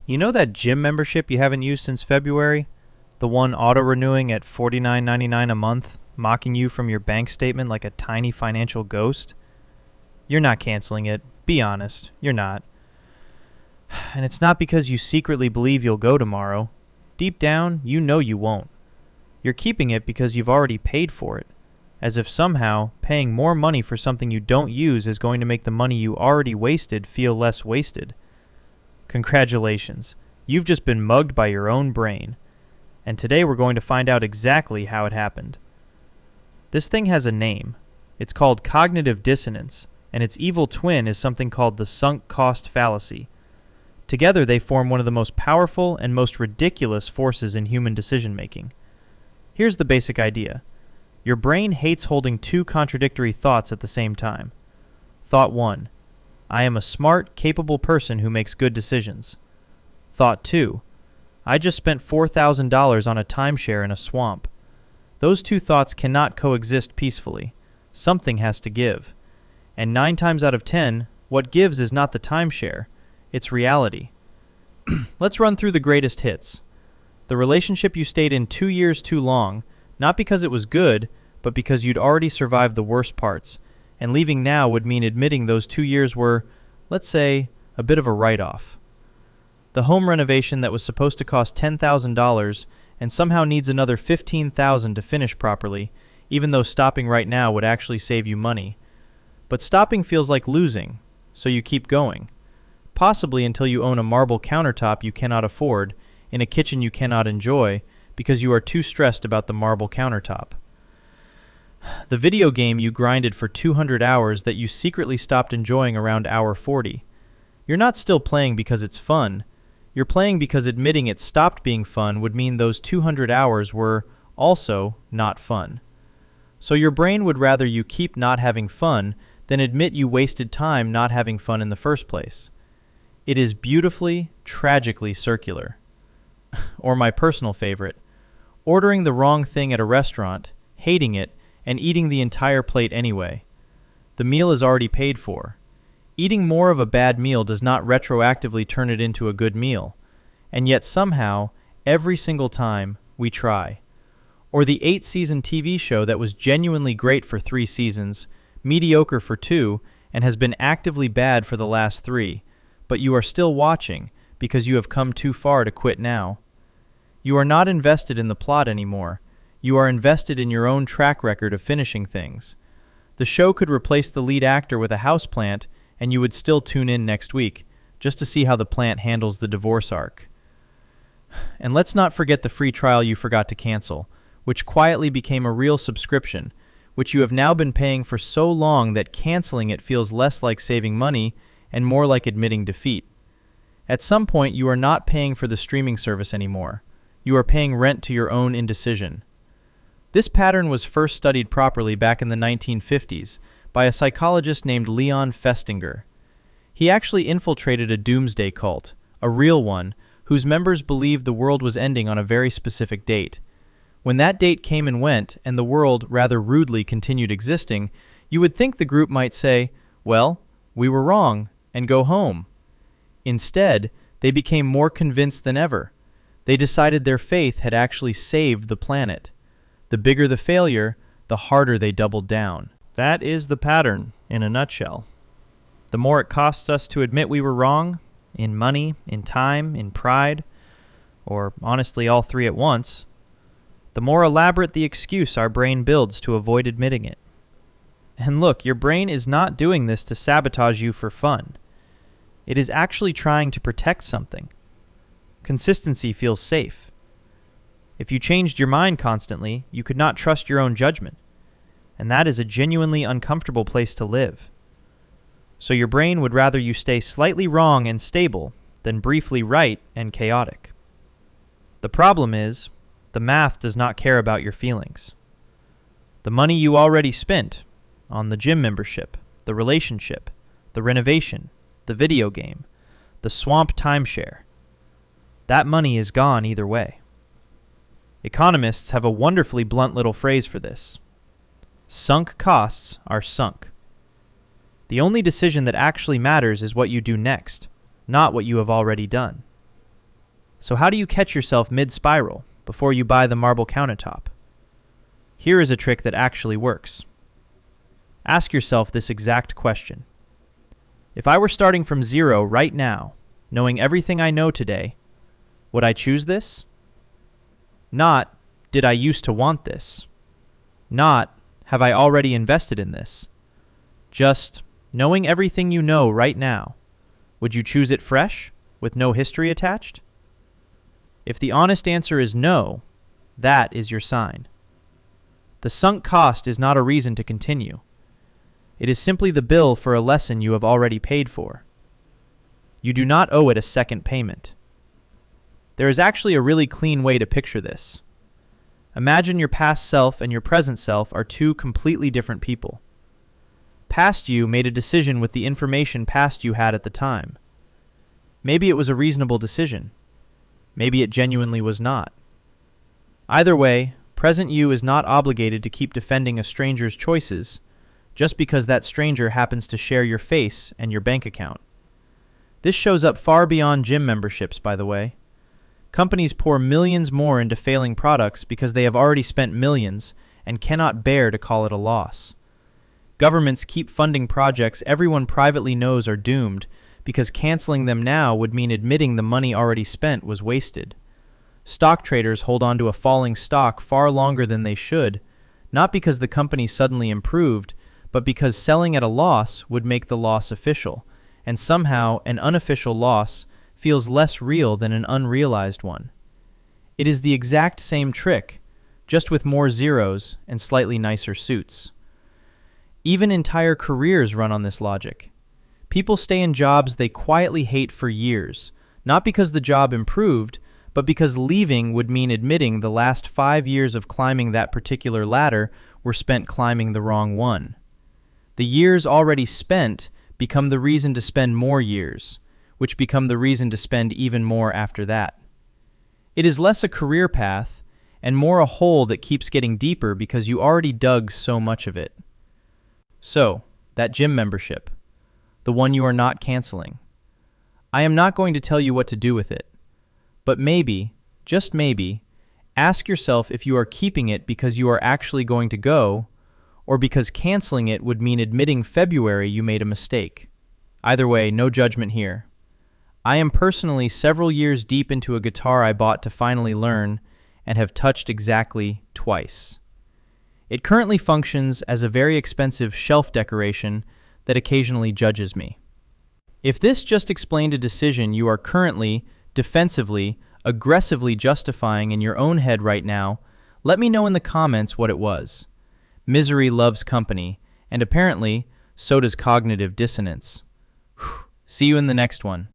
You know that gym membership you haven't used since February? The one auto-renewing at $49.99 a month, mocking you from your bank statement like a tiny financial ghost? You're not canceling it. Be honest. You're not. And it's not because you secretly believe you'll go tomorrow. Deep down, you know you won't. You're keeping it because you've already paid for it, as if somehow paying more money for something you don't use is going to make the money you already wasted feel less wasted. Congratulations. You've just been mugged by your own brain. And today we're going to find out exactly how it happened. This thing has a name. It's called cognitive dissonance, and its evil twin is something called the sunk cost fallacy. Together they form one of the most powerful and most ridiculous forces in human decision-making. Here's the basic idea. Your brain hates holding two contradictory thoughts at the same time. Thought 1. I am a smart, capable person who makes good decisions. Thought 2. I just spent $4,000 on a timeshare in a swamp. Those two thoughts cannot coexist peacefully. Something has to give. And 9 times out of 10, what gives is not the timeshare. It's reality. Let's run through the greatest hits. The relationship you stayed in 2 years too long, not because it was good, but because you'd already survived the worst parts, and leaving now would mean admitting those 2 years were, let's say, a bit of a write-off. The home renovation that was supposed to cost $10,000 and somehow needs another $15,000 to finish properly, even though stopping right now would actually save you money. But stopping feels like losing, so you keep going. Possibly until you own a marble countertop you cannot afford, in a kitchen you cannot enjoy, because you are too stressed about the marble countertop. The video game you grinded for 200 hours that you secretly stopped enjoying around hour 40. You're not still playing because it's fun. You're playing because admitting it stopped being fun would mean those 200 hours were also not fun. So your brain would rather you keep not having fun than admit you wasted time not having fun in the first place. It is beautifully, tragically circular. Or my personal favorite, ordering the wrong thing at a restaurant, hating it, and eating the entire plate anyway. The meal is already paid for. Eating more of a bad meal does not retroactively turn it into a good meal, and yet somehow, every single time, we try. Or the 8-season TV show that was genuinely great for 3 seasons, mediocre for 2, and has been actively bad for the last 3, but you are still watching because you have come too far to quit now. You are not invested in the plot anymore. You are invested in your own track record of finishing things. The show could replace the lead actor with a houseplant, and you would still tune in next week, just to see how the plant handles the divorce arc. And let's not forget the free trial you forgot to cancel, which quietly became a real subscription, which you have now been paying for so long that canceling it feels less like saving money and more like admitting defeat. At some point, you are not paying for the streaming service anymore. You are paying rent to your own indecision. This pattern was first studied properly back in the 1950s by a psychologist named Leon Festinger. He actually infiltrated a doomsday cult, a real one, whose members believed the world was ending on a very specific date. When that date came and went, and the world rather rudely continued existing, you would think the group might say, well, we were wrong, and go home. Instead, they became more convinced than ever. They decided their faith had actually saved the planet. The bigger the failure, the harder they doubled down. That is the pattern, in a nutshell. The more it costs us to admit we were wrong, in money, in time, in pride, or honestly all 3 at once, the more elaborate the excuse our brain builds to avoid admitting it. And look, your brain is not doing this to sabotage you for fun. It is actually trying to protect something. Consistency feels safe. If you changed your mind constantly, you could not trust your own judgment, and that is a genuinely uncomfortable place to live. So your brain would rather you stay slightly wrong and stable than briefly right and chaotic. The problem is, the math does not care about your feelings. The money you already spent on the gym membership, the relationship, the renovation, the video game, the swamp timeshare, that money is gone either way. Economists have a wonderfully blunt little phrase for this. Sunk costs are sunk. The only decision that actually matters is what you do next, not what you have already done. So how do you catch yourself mid-spiral before you buy the marble countertop? Here is a trick that actually works. Ask yourself this exact question. If I were starting from zero right now, knowing everything I know today, would I choose this? Not, did I used to want this? Not, have I already invested in this? Just, knowing everything you know right now, would you choose it fresh, with no history attached? If the honest answer is no, that is your sign. The sunk cost is not a reason to continue. It is simply the bill for a lesson you have already paid for. You do not owe it a second payment. There is actually a really clean way to picture this. Imagine your past self and your present self are two completely different people. Past you made a decision with the information past you had at the time. Maybe it was a reasonable decision. Maybe it genuinely was not. Either way, present you is not obligated to keep defending a stranger's choices just because that stranger happens to share your face and your bank account. This shows up far beyond gym memberships, by the way. Companies pour millions more into failing products because they have already spent millions and cannot bear to call it a loss. Governments keep funding projects everyone privately knows are doomed because canceling them now would mean admitting the money already spent was wasted. Stock traders hold on to a falling stock far longer than they should, not because the company suddenly improved, but because selling at a loss would make the loss official, and somehow an unofficial loss feels less real than an unrealized one. It is the exact same trick, just with more zeros and slightly nicer suits. Even entire careers run on this logic. People stay in jobs they quietly hate for years, not because the job improved, but because leaving would mean admitting the last 5 years of climbing that particular ladder were spent climbing the wrong one. The years already spent become the reason to spend more years, which become the reason to spend even more after that. It is less a career path and more a hole that keeps getting deeper because you already dug so much of it. So, that gym membership, the one you are not canceling. I am not going to tell you what to do with it, but maybe, just maybe, ask yourself if you are keeping it because you are actually going to go, or because canceling it would mean admitting February you made a mistake. Either way, no judgment here. I am personally several years deep into a guitar I bought to finally learn and have touched exactly twice. It currently functions as a very expensive shelf decoration that occasionally judges me. If this just explained a decision you are currently, defensively, aggressively justifying in your own head right now, let me know in the comments what it was. Misery loves company, and apparently, so does cognitive dissonance. See you in the next one.